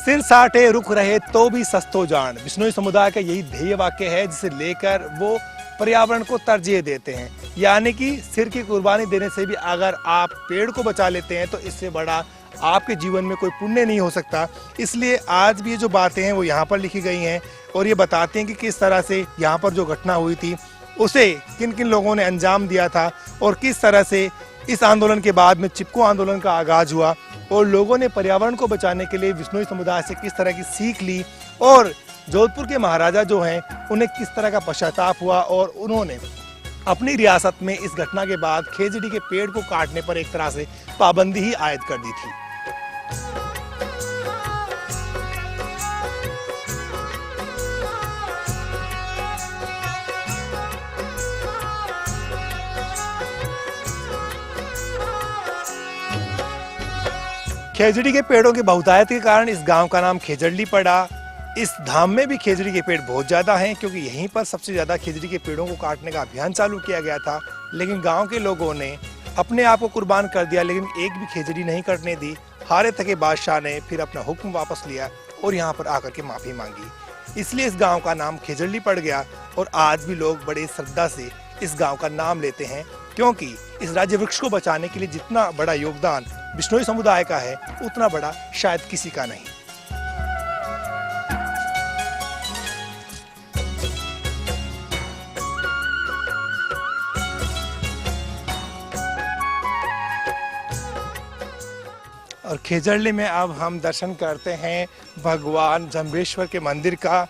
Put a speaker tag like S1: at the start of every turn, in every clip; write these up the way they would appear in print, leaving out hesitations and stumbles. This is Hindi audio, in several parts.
S1: सिर साठे रुख रहे तो भी सस्तो जान, बिश्नोई समुदाय का यही ध्येय वाक्य है जिसे लेकर वो पर्यावरण को तरजीह देते हैं। यानी कि सिर की कुर्बानी देने से भी अगर आप पेड़ को बचा लेते हैं तो इससे बड़ा आपके जीवन में कोई पुण्य नहीं हो सकता। इसलिए आज भी ये जो बातें हैं वो यहाँ पर लिखी गई हैं और ये बताते हैं कि किस तरह से यहाँ पर जो घटना हुई थी उसे किन किन लोगों ने अंजाम दिया था और किस तरह से इस आंदोलन के बाद में चिपको आंदोलन का आगाज हुआ और लोगों ने पर्यावरण को बचाने के लिए बिश्नोई समुदाय से किस तरह की सीख ली और जोधपुर के महाराजा जो हैं उन्हें किस तरह का पश्चाताप हुआ और उन्होंने अपनी रियासत में इस घटना के बाद खेजड़ी के पेड़ को काटने पर एक तरह से पाबंदी ही आयद कर दी थी। खेजड़ी के पेड़ों की बहुतायत के कारण इस गांव का नाम खेजड़ली पड़ा। इस धाम में भी खेजड़ी के पेड़ बहुत ज़्यादा हैं क्योंकि यहीं पर सबसे ज़्यादा खेजड़ी के पेड़ों को काटने का अभियान चालू किया गया था, लेकिन गांव के लोगों ने अपने आप को कुर्बान कर दिया, लेकिन एक भी खेजड़ी नहीं कटने दी। हारे थके बादशाह ने फिर अपना हुक्म वापस लिया और यहाँ पर आकर के माफ़ी मांगी, इसलिए इस गाँव का नाम खेजड़ली पड़ गया। और आज भी लोग बड़े श्रद्धा से इस गाँव का नाम लेते हैं क्योंकि इस राज्य वृक्ष को बचाने के लिए जितना बड़ा योगदान बिश्नोई समुदाय का है उतना बड़ा शायद किसी का नहीं। और खेजड़ली में अब हम दर्शन करते हैं भगवान जंबेश्वर के मंदिर का,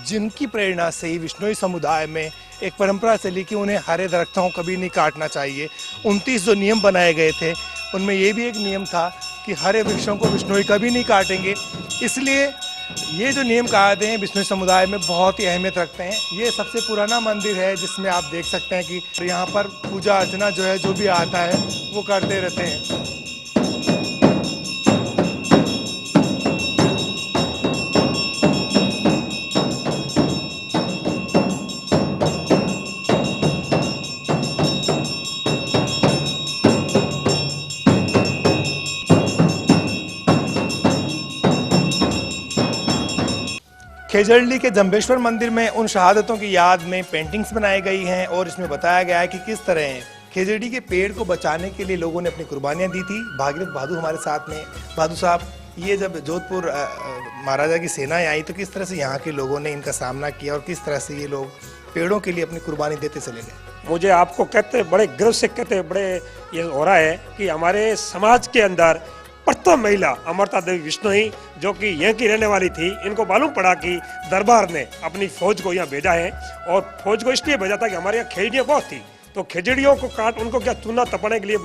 S1: जिनकी प्रेरणा से ही बिश्नोई समुदाय में एक परंपरा चली कि उन्हें हरे दरख्तों को कभी नहीं काटना चाहिए। 29 जो नियम बनाए गए थे उनमें ये भी एक नियम था कि हरे वृक्षों को बिश्नोई कभी नहीं काटेंगे। इसलिए ये जो नियम कायदे हैं बिश्नोई समुदाय में बहुत ही अहमियत रखते हैं। ये सबसे पुराना मंदिर है जिसमें आप देख सकते हैं कि यहाँ पर पूजा अर्चना जो है जो भी आता है वो करते रहते हैं। खेजड़ली के जंबेश्वर मंदिर में उन शहादतों की याद में पेंटिंग्स बनाई गई हैं और इसमें बताया गया है कि किस तरह खेजड़ी के पेड़ को बचाने के लिए लोगों ने अपनी कुर्बानियां दी थी। भागीरथ बहादुर हमारे साथ में। बहादुर साहब, ये जब जोधपुर महाराजा की सेनाएं आई तो किस तरह से यहाँ के लोगों ने इनका सामना किया और किस तरह से ये लोग पेड़ों के लिए अपनी कुर्बानी देते चले गए?
S2: मुझे आपको कहते बड़े गर्व से कहते बड़े ये हो रहा है कि हमारे समाज के अंदर प्रथम महिला अमृता देवी बिश्नोई जो कि यहाँ की रहने वाली थी, इनको मालूम पड़ा कि दरबार ने अपनी फौज को यहाँ भेजा है और फौज को इसलिए भेजा था कि हमारे यहाँ खेजड़ियाँ बहुत थी, तो खेजड़ियों को काट उनको क्या चूना तपाने के लिए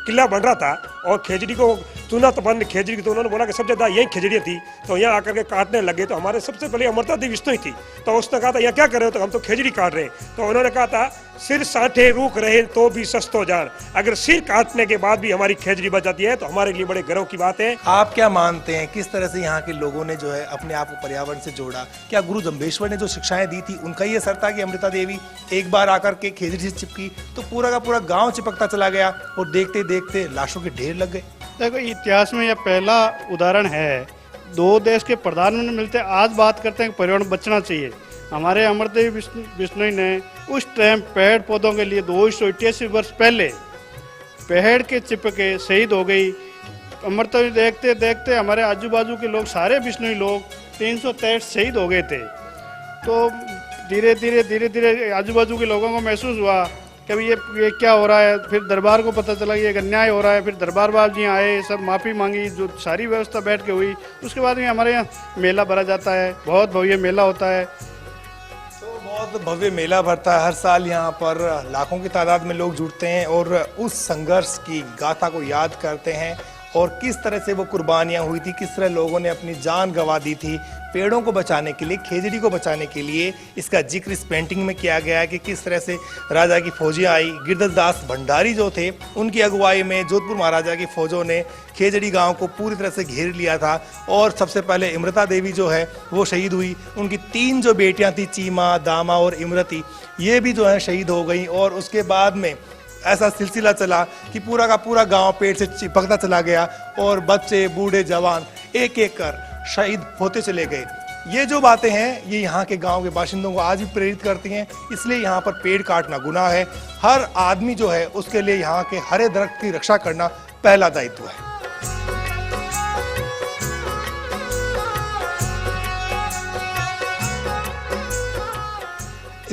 S2: किला बन रहा था और खेजड़ी को चूना तपाने खेजड़ी की, तो उन्होंने बोला कि सबसे ज़्यादा यही खेजड़ियाँ थी, तो यहाँ आकर के काटने लगे। तो हमारे सबसे पहले अमृता देवी बिश्नोई थी, तो उसने कहा था यहाँ क्या कर रहे हो, तो हम तो खेजड़ी काट रहे हैं। तो उन्होंने कहा था सिर साठे रुख रहे तो भी सस्तो जान, अगर सिर काटने के बाद भी हमारी खेजड़ी बच जाती है तो हमारे लिए बड़े गर्व की बात है।
S1: आप क्या मानते हैं किस तरह से यहाँ के लोगों ने जो है अपने आप को पर्यावरण से जोड़ा? क्या गुरु जंबेश्वर ने जो शिक्षाएं दी थी उनका ये असर था कि अमृता देवी एक बार आकर के खेजड़ी से चिपकी तो पूरा का पूरा गांव चिपकता चला गया और देखते देखते लाशों के ढेर लग गए?
S3: देखो, इतिहास में यह पहला उदाहरण है। दो देश के प्रधानमंत्री मिलते आज बात करते हैं कि पर्यावरण बचना चाहिए। हमारे अमृता देवी बिश्नोई ने उस टाइम पेड़ पौधों के लिए 288 वर्ष पहले पेड़ के चिपके शहीद हो गई। अमृता देवी देखते देखते हमारे आजू बाजू के लोग, सारे बिश्नोई लोग 363 शहीद हो गए थे। तो धीरे धीरे आजू बाजू के लोगों को महसूस हुआ कि अभी ये क्या हो रहा है। फिर दरबार को पता चला कि ये अन्याय हो रहा है। फिर दरबार बाबू जी आए, सब माफ़ी मांगी, जो सारी व्यवस्था बैठ के हुई। उसके बाद में हमारे यहाँ मेला भरा जाता है, बहुत भव्य मेला होता है।
S1: तो बहुत भव्य मेला भरता है हर साल, यहाँ पर लाखों की तादाद में लोग जुटते हैं और उस संघर्ष की गाथा को याद करते हैं और किस तरह से वो कुर्बानियाँ हुई थी, किस तरह लोगों ने अपनी जान गंवा दी थी पेड़ों को बचाने के लिए, खेजड़ी को बचाने के लिए। इसका जिक्र इस पेंटिंग में किया गया है कि किस तरह से राजा की फौजें आई। गिरधरदास भंडारी जो थे उनकी अगुवाई में जोधपुर महाराजा की फौजों ने खेजड़ी गांव को पूरी तरह से घेर लिया था और सबसे पहले इमृता देवी जो है वो शहीद हुई। उनकी 3 जो बेटियां थी, चीमा, दामा और इमरती, ये भी जो है शहीद हो गई। और उसके बाद में ऐसा सिलसिला चला कि पूरा का पूरा गांव पेड़ से चिपकता चला गया और बच्चे, बूढ़े, जवान एक एक कर शहीद होते चले गए। ये जो बातें हैं ये यहाँ के गांव के बाशिंदों को आज भी प्रेरित करती हैं, इसलिए यहाँ पर पेड़ काटना गुनाह है। हर आदमी जो है उसके लिए यहाँ के हरे दरख्त की रक्षा करना पहला दायित्व है।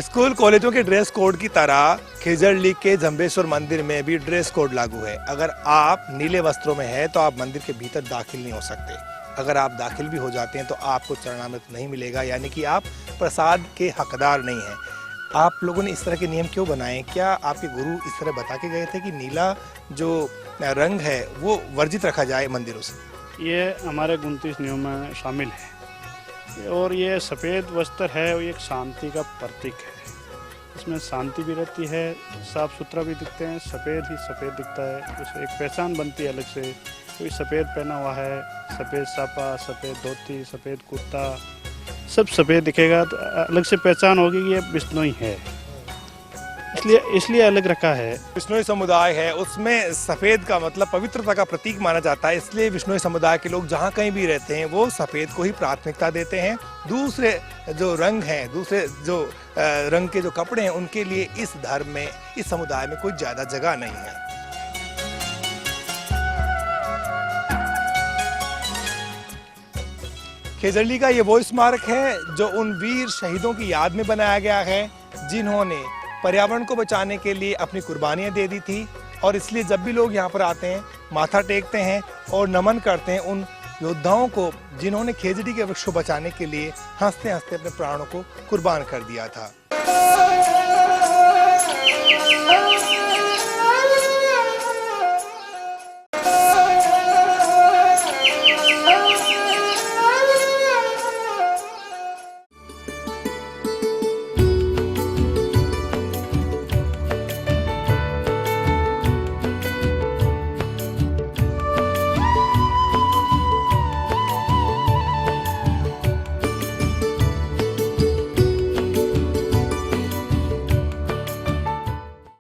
S1: स्कूल कॉलेजों के ड्रेस कोड की तरह खेजड़ली के जंबेश्वर मंदिर में भी ड्रेस कोड लागू है। अगर आप नीले वस्त्रों में हैं तो आप मंदिर के भीतर दाखिल नहीं हो सकते। अगर आप दाखिल भी हो जाते हैं तो आपको चरणामृत नहीं मिलेगा, यानी कि आप प्रसाद के हकदार नहीं हैं। आप लोगों ने इस तरह के नियम क्यों बनाए? क्या आपके गुरु इस तरह बता के गए थे कि नीला जो रंग है वो वर्जित रखा जाए मंदिरों से?
S3: ये हमारे 29 नियमों में शामिल है और ये सफ़ेद वस्त्र है, वो एक शांति का प्रतीक है। इसमें शांति भी रहती है, साफ सुथरा भी दिखते हैं, सफ़ेद ही सफ़ेद दिखता है, उससे एक पहचान बनती है अलग से। कोई सफ़ेद पहना हुआ है, सफ़ेद साफा, सफ़ेद धोती, सफ़ेद कुर्ता, सब सफ़ेद दिखेगा तो अलग से पहचान होगी कि ये बिश्नोई है, इसलिए अलग रखा है।
S1: बिश्नोई समुदाय है उसमें सफ़ेद का मतलब पवित्रता का प्रतीक माना जाता है, इसलिए बिश्नोई समुदाय के लोग जहाँ कहीं भी रहते हैं वो सफ़ेद को ही प्राथमिकता देते हैं। दूसरे जो रंग हैं, दूसरे जो रंग के जो कपड़े हैं उनके लिए इस धर्म में, इस समुदाय में कोई ज़्यादा जगह नहीं है। खेजड़ली का ये वो स्मारक है जो उन वीर शहीदों की याद में बनाया गया है जिन्होंने पर्यावरण को बचाने के लिए अपनी कुर्बानियां दे दी थी, और इसलिए जब भी लोग यहाँ पर आते हैं माथा टेकते हैं और नमन करते हैं उन योद्धाओं को जिन्होंने खेजड़ी के वृक्ष को बचाने के लिए हंसते हंसते अपने प्राणों को कुर्बान कर दिया था।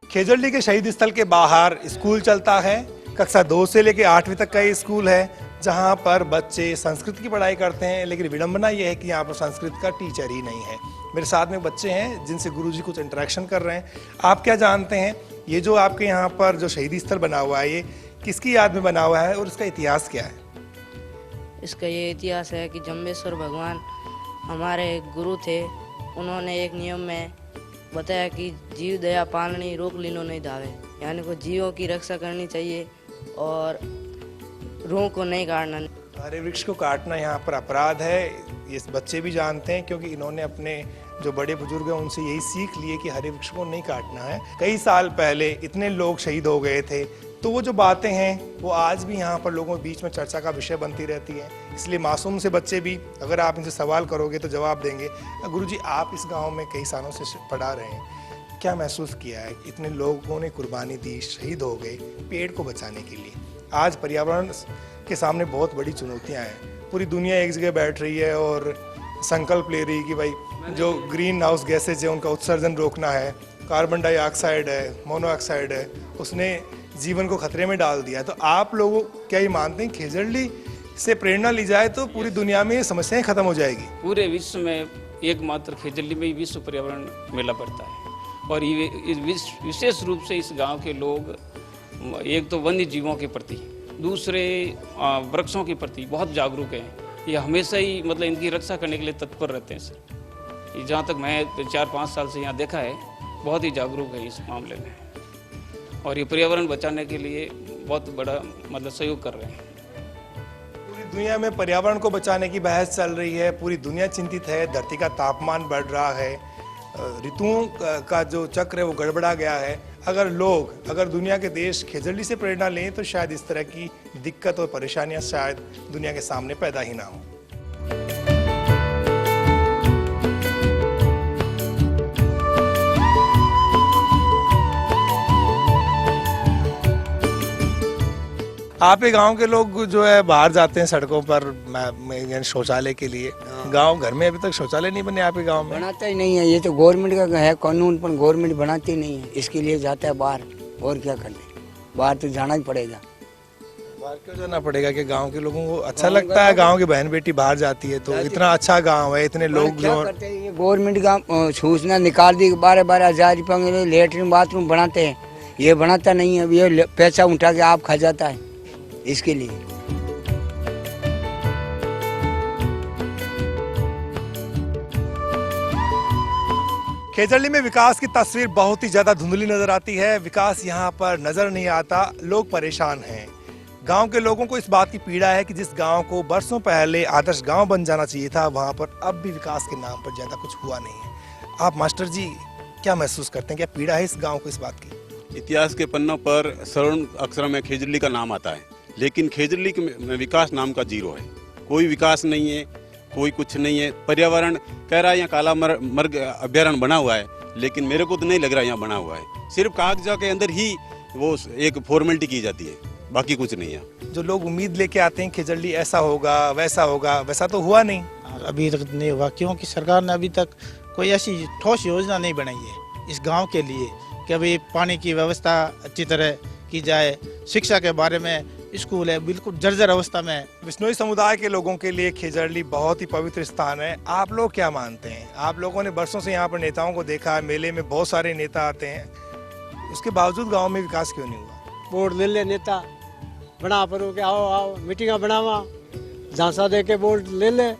S1: खेजड़ली के शहीद स्थल के बाहर स्कूल चलता है। कक्षा 2 से लेकर 8वीं तक का ये स्कूल है जहाँ पर बच्चे संस्कृत की पढ़ाई करते हैं, लेकिन विडंबना ये है कि यहाँ पर संस्कृत का टीचर ही नहीं है। मेरे साथ में बच्चे हैं जिनसे गुरुजी कुछ इंटरेक्शन कर रहे हैं। आप क्या जानते हैं ये जो आपके यहाँ पर जो शहीदी स्थल बना हुआ है ये किसकी याद में बना हुआ है और इसका इतिहास क्या है?
S4: इसका ये इतिहास है कि जम्बेश्वर भगवान हमारे गुरु थे, उन्होंने एक नियम में बताया कि जीव दया पालनी रोक लीनो नहीं धावे, यानी को जीवों की रक्षा करनी चाहिए और रूह को नहीं काटना।
S1: हरे वृक्ष को काटना यहाँ पर अपराध है, ये बच्चे भी जानते हैं क्योंकि इन्होंने अपने जो बड़े बुजुर्ग हैं उनसे यही सीख लिए कि हरे वृक्ष को नहीं काटना है। कई साल पहले इतने लोग शहीद हो गए थे, तो वो जो बातें हैं वो आज भी यहाँ पर लोगों के बीच में चर्चा का विषय बनती रहती है। इसलिए मासूम से बच्चे भी अगर आप इनसे सवाल करोगे तो जवाब देंगे। गुरुजी, आप इस गांव में कई सालों से पढ़ा रहे हैं, क्या महसूस किया है? इतने लोगों ने कुर्बानी दी, शहीद हो गए पेड़ को बचाने के लिए। आज पर्यावरण के सामने बहुत बड़ी चुनौतियाँ हैं, पूरी दुनिया एक जगह बैठ रही है और संकल्प ले रही है कि भाई जो ग्रीन हाउस गैसेज है उनका उत्सर्जन रोकना है, कार्बन डाइऑक्साइड है, मोनोऑक्साइड है, उसने जीवन को खतरे में डाल दिया। तो आप लोग क्या ये मानते हैं खेजड़ली से प्रेरणा ली जाए तो पूरी दुनिया में समस्याएं खत्म हो जाएगी?
S5: पूरे विश्व में एकमात्र खेजड़ली में ही विश्व पर्यावरण मेला पड़ता है और ये विशेष रूप से इस गांव के लोग एक तो वन्य जीवों के प्रति, दूसरे वृक्षों के प्रति बहुत जागरूक हैं। ये हमेशा ही मतलब इनकी रक्षा करने के लिए तत्पर रहते हैं सर। जहाँ तक मैं 4-5 साल से यहाँ देखा है, बहुत ही जागरूक है इस मामले में और ये पर्यावरण बचाने के लिए बहुत बड़ा मतलब सहयोग कर रहे हैं।
S1: पूरी दुनिया में पर्यावरण को बचाने की बहस चल रही है, पूरी दुनिया चिंतित है, धरती का तापमान बढ़ रहा है, ऋतुओं का जो चक्र है वो गड़बड़ा गया है। अगर दुनिया के देश खेजड़ली से प्रेरणा लें तो शायद इस तरह की दिक्कत और परेशानियां शायद दुनिया के सामने पैदा ही ना हो। आपके गांव के लोग जो है बाहर जाते हैं सड़कों पर शौचालय के लिए, गांव घर में अभी तक शौचालय नहीं बने आपके गांव में?
S6: बनाता ही नहीं है, ये तो गवर्नमेंट का है कानून, पर गवर्नमेंट बनाती नहीं है, इसके लिए जाता है बाहर। और क्या करने, बाहर तो जाना ही पड़ेगा।
S1: बाहर क्यों जाना पड़ेगा कि गांव के लोगों को अच्छा लगता है? गांव की बहन बेटी बाहर जाती है तो इतना अच्छा गांव है, इतने लोग
S6: क्या
S1: जो
S6: करते हैं, ये गवर्नमेंट का सूचना निकाल दी 12,000 रुपये में लेटरिन बाथरूम बनाते हैं, ये बनाता नहीं है, ये पैसा उठा के आप खा जाता है इसके लिए।
S1: खेजड़ली में विकास की तस्वीर बहुत ही ज्यादा धुंधली नजर आती है। विकास यहाँ पर नजर नहीं आता, लोग परेशान हैं। गांव के लोगों को इस बात की पीड़ा है कि जिस गांव को बरसों पहले आदर्श गांव बन जाना चाहिए था, वहां पर अब भी विकास के नाम पर ज्यादा कुछ हुआ नहीं है। आप मास्टर जी क्या महसूस करते हैं, क्या पीड़ा है इस गांव को इस बात की?
S7: इतिहास के पन्नों पर स्वर्ण अक्षरों में खेजड़ली का नाम आता है, लेकिन खेजड़ली में विकास नाम का जीरो है। कोई विकास नहीं है, कोई कुछ नहीं है। पर्यावरण कह रहा है यहाँ काला मर्ग अभ्यारण्य बना हुआ है, लेकिन मेरे को तो नहीं लग रहा यहाँ बना हुआ है। सिर्फ कागजों के अंदर ही वो एक फॉर्मेलिटी की जाती है, बाकी कुछ नहीं है।
S1: जो लोग उम्मीद लेके आते हैं खेजड़ली ऐसा होगा वैसा तो हुआ नहीं।
S8: अभी तक नहीं हुआ क्योंकि सरकार ने अभी तक कोई ऐसी ठोस योजना नहीं बनाई है इस गांव के लिए कि अभी पानी की व्यवस्था अच्छी तरह की जाए। शिक्षा के बारे में स्कूल है बिल्कुल जर्जर अवस्था में।
S1: बिश्नोई समुदाय के लोगों के लिए खेजड़ली बहुत ही पवित्र स्थान है। आप लोग क्या मानते हैं? आप लोगों ने बरसों से यहाँ पर नेताओं को देखा है, मेले में बहुत सारे नेता आते हैं, उसके बावजूद गांव में विकास क्यों नहीं हुआ?
S9: बोर्ड ले ले नेता बना पर के आओ मीटिंग बनावा झांसा दे के बोर्ड ले ले,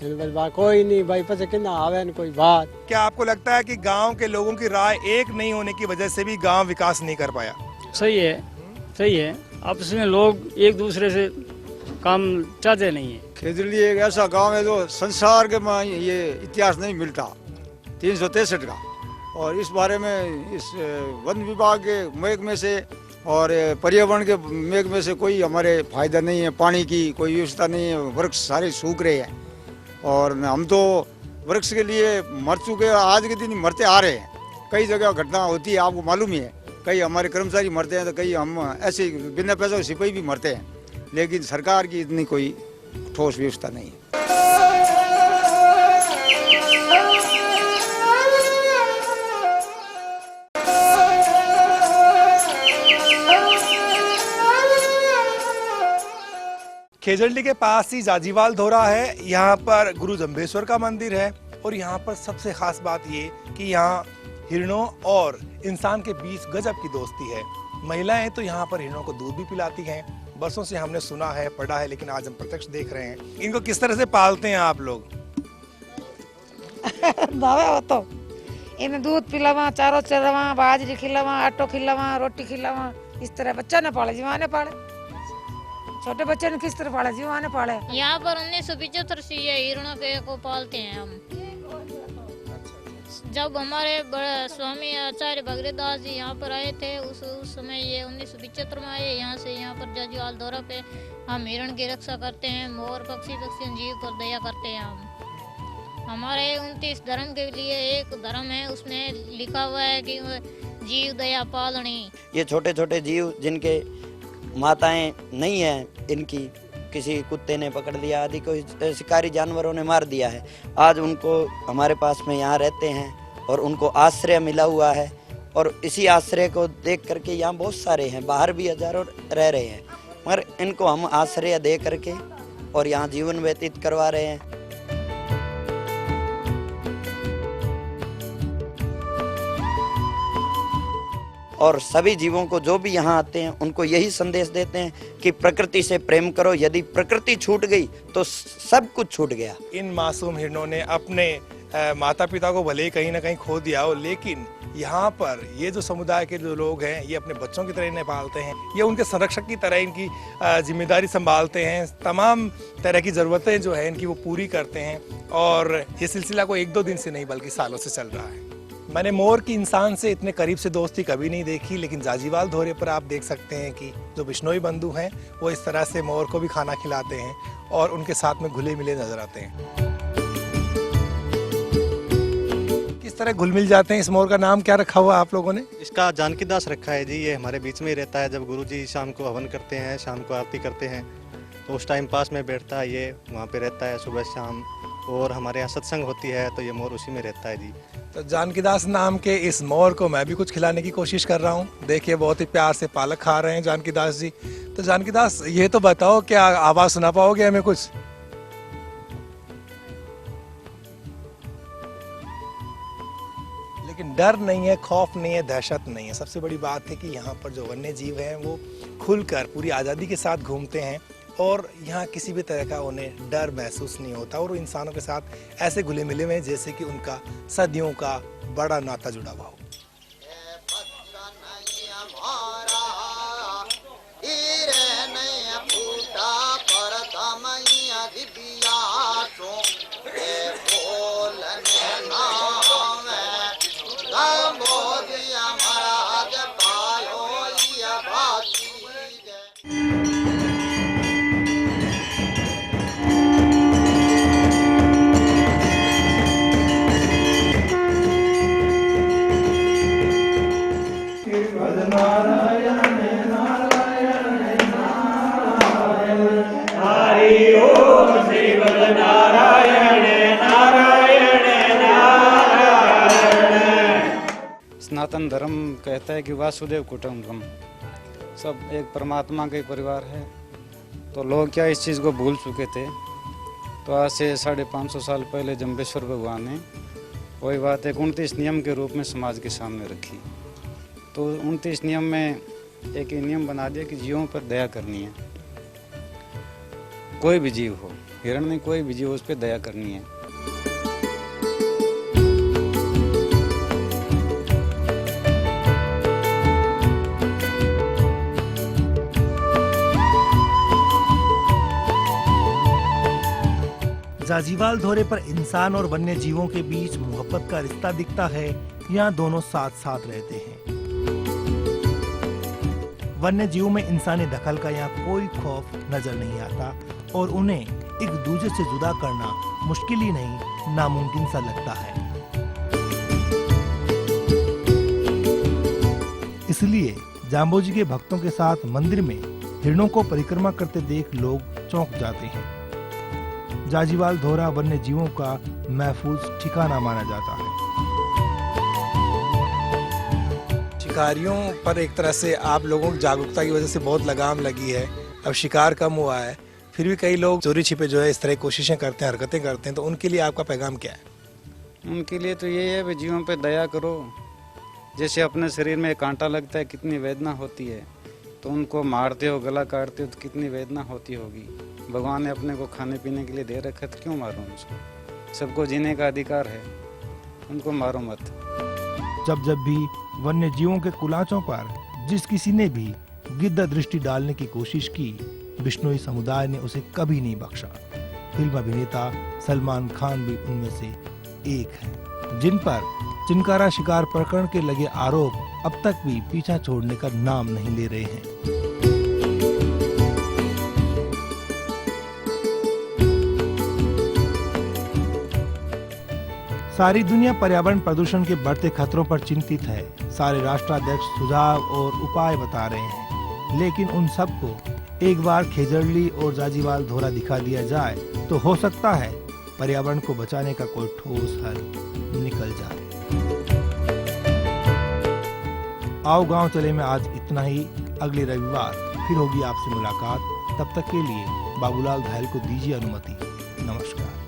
S9: कोई नहीं भाई पता कितना आवे न कोई बात।
S1: क्या आपको लगता है कि गांव के लोगों की राय एक नहीं होने की वजह से भी गांव विकास नहीं कर पाया?
S10: सही है। आपस में लोग एक दूसरे से काम चाहते नहीं है।
S11: खेजड़ली एक ऐसा गांव है जो संसार के में ये इतिहास नहीं मिलता 363 का, और इस बारे में इस वन विभाग के महकमे से और पर्यावरण के महकमे से कोई हमारे फायदा नहीं है। पानी की कोई व्यवस्था नहीं है, वृक्ष सारे सूख रहे हैं और हम तो वृक्ष के लिए मर चुके, आज के दिन मरते आ रहे हैं। कई जगह घटना होती है, आपको मालूम ही है, कई हमारे कर्मचारी मरते हैं तो कई हम ऐसे बिना पैसा सिपाही भी मरते हैं, लेकिन सरकार की इतनी कोई ठोस व्यवस्था नहीं है।
S1: खेजड़ली के पास ही जाजीवाल धोरा है, यहाँ पर गुरु जम्भेश्वर का मंदिर है और यहाँ पर सबसे खास बात ये कि यहाँ हिरणों और इंसान के बीच गजब की दोस्ती है। महिलाएं तो यहाँ पर हिरणों को दूध भी पिलाती हैं। बरसों से हमने सुना है, पढ़ा है, लेकिन आज हम प्रत्यक्ष देख रहे हैं। इनको किस तरह से पालते हैं आप लोग?
S12: दावे हो तो इन्हें दूध पिलावा, चारों चरवा, बाजरी खिलावा, आटो खिलावा, रोटी खिलावा, इस तरह बच्चा न पाले जीवाने पाले। छोटे बच्चे ने किस तरह पाले जीवाने पाले।
S13: यहाँ पर 1975 से ये हिरणों को पालते हैं हम। जब हमारे बड़े स्वामी आचार्य भगीरथदास जी यहाँ पर आए थे, उस समय ये 1975 में आए यहाँ से। यहाँ पर जाजीवाल दौरा पे हम हिरण की रक्षा करते हैं, मोर पक्षी जीव पर दया करते हैं हम। हमारे 29 धर्म के लिए एक धर्म है, उसमें लिखा हुआ है कि जीव दया पालनी।
S14: ये छोटे छोटे जीव जिनके माताएं नहीं है, इनकी किसी कुत्ते ने पकड़ लिया, आदि कोई शिकारी जानवरों ने मार दिया है, आज उनको हमारे पास में यहाँ रहते हैं और उनको आश्रय मिला हुआ है। और इसी आश्रय को देख करके यहाँ बहुत सारे हैं, बाहर भी हजारों रह रहे हैं, मगर इनको हम आश्रय दे करके और यहाँ जीवन व्यतीत करवा रहे हैं। और सभी जीवों को जो भी यहाँ आते हैं उनको यही संदेश देते हैं कि प्रकृति से प्रेम करो, यदि प्रकृति छूट गई तो सब कुछ छूट गया।
S1: इन मासूम हिरणों ने अपने माता पिता को भले ही कहीं ना कहीं खो दिया हो, लेकिन यहाँ पर ये जो समुदाय के जो लोग हैं ये अपने बच्चों की तरह इन्हें पालते हैं, ये उनके संरक्षक की तरह इनकी जिम्मेदारी संभालते हैं, तमाम तरह की ज़रूरतें जो है इनकी वो पूरी करते हैं। और ये सिलसिला को 1-2 दिन से नहीं बल्कि सालों से चल रहा है। मैंने मोर की इंसान से इतने करीब से दोस्ती कभी नहीं देखी, लेकिन जाजीवाल धोरे पर आप देख सकते हैं कि जो बिश्नोई बंधु हैं वो इस तरह से मोर को भी खाना खिलाते हैं और उनके साथ में घुले मिले नजर आते हैं। किस तरह घुल मिल जाते हैं? इस मोर का नाम क्या रखा हुआ आप लोगों ने?
S15: इसका जानकी दास रखा है जी। ये हमारे बीच में ही रहता है। जब गुरुजी शाम को हवन करते हैं, शाम को आरती करते हैं, तो उस टाइम पास में बैठता है, ये वहाँ पे रहता है सुबह शाम। और हमारे यहाँ सत्संग होती है तो ये मोर उसी में रहता है जी।
S1: तो जानकीदास नाम के इस मोर को मैं भी कुछ खिलाने की कोशिश कर रहा हूँ। देखिए बहुत ही प्यार से पालक खा रहे हैं जानकीदास जी। तो जानकीदास ये तो बताओ, क्या आवाज सुना पाओगे हमें कुछ? लेकिन डर नहीं है, खौफ नहीं है, दहशत नहीं है। सबसे बड़ी बात है कि यहाँ पर जो वन्य जीव हैं वो खुलकर पूरी आज़ादी के साथ घूमते हैं और यहाँ किसी भी तरह का उन्हें डर महसूस नहीं होता और वो इंसानों के साथ ऐसे घुले मिले हुए हैं जैसे कि उनका सदियों का बड़ा नाता जुड़ा हुआ हो।
S16: सनातन धर्म कहता है कि वासुदेव कुटुंबकम, सब एक परमात्मा का ही परिवार है। तो लोग क्या इस चीज़ को भूल चुके थे। तो आज से 550 साल पहले जम्बेश्वर भगवान ने वही बात 29 नियम के रूप में समाज के सामने रखी। तो 29 नियम में एक ही नियम बना दिया कि जीवों पर दया करनी है। कोई भी जीव हो, हिरण नहीं, कोई भी जीव, उस पर दया करनी है।
S1: जाजीवाल धोरे पर इंसान और वन्य जीवों के बीच मोहब्बत का रिश्ता दिखता है। यहाँ दोनों साथ साथ रहते हैं। वन्य जीवों में इंसानी दखल का यहाँ कोई खौफ नजर नहीं आता और उन्हें एक दूसरे से जुदा करना मुश्किल ही नहीं, नामुमकिन सा लगता है। इसलिए जाम्बोजी के भक्तों के साथ मंदिर में हिरणों को परिक्रमा करते देख लोग चौंक जाते हैं। जाजीवाल धोरा वन्य जीवों का महफूज ठिकाना माना जाता है। शिकारियों पर एक तरह से आप लोगों की जागरूकता की वजह से बहुत लगाम लगी है। अब शिकार कम हुआ है, फिर भी कई लोग चोरी छिपे जो है इस तरह कोशिशें करते हैं, हरकतें करते हैं। तो उनके लिए आपका पैगाम क्या है?
S16: उनके लिए तो ये है कि जीवों पे दया करो। जैसे अपने शरीर में कांटा लगता है, कितनी वेदना होती है, तो उनको मारते हो, गला काटते हो तो कितनी वेदना होती होगी। भगवान ने अपने को खाने पीने के लिए दे रखा, तो क्यों मारो उसको? सबको जीने का अधिकार है, उनको मारो मत।
S1: जब जब भी वन्य जीवों के कुलाचों पर जिस किसी ने भी गिद्ध दृष्टि डालने की कोशिश की, बिश्नोई समुदाय ने उसे कभी नहीं बख्शा। फिल्म अभिनेता सलमान खान भी उनमें से एक है, जिन पर चिनकारा शिकार प्रकरण के लगे आरोप अब तक भी पीछा छोड़ने का नाम नहीं ले रहे हैं। सारी दुनिया पर्यावरण प्रदूषण के बढ़ते खतरों पर चिंतित है। सारे राष्ट्राध्यक्ष सुझाव और उपाय बता रहे हैं, लेकिन उन सबको एक बार खेजड़ली और जाजीवाल धोरा दिखा दिया जाए तो हो सकता है पर्यावरण को बचाने का कोई ठोस हल निकल जाए। आओ गांव चले में आज इतना ही। अगले रविवार फिर होगी आपसे मुलाकात। तब तक के लिए बाबूलाल धायल को दीजिए अनुमति। नमस्कार।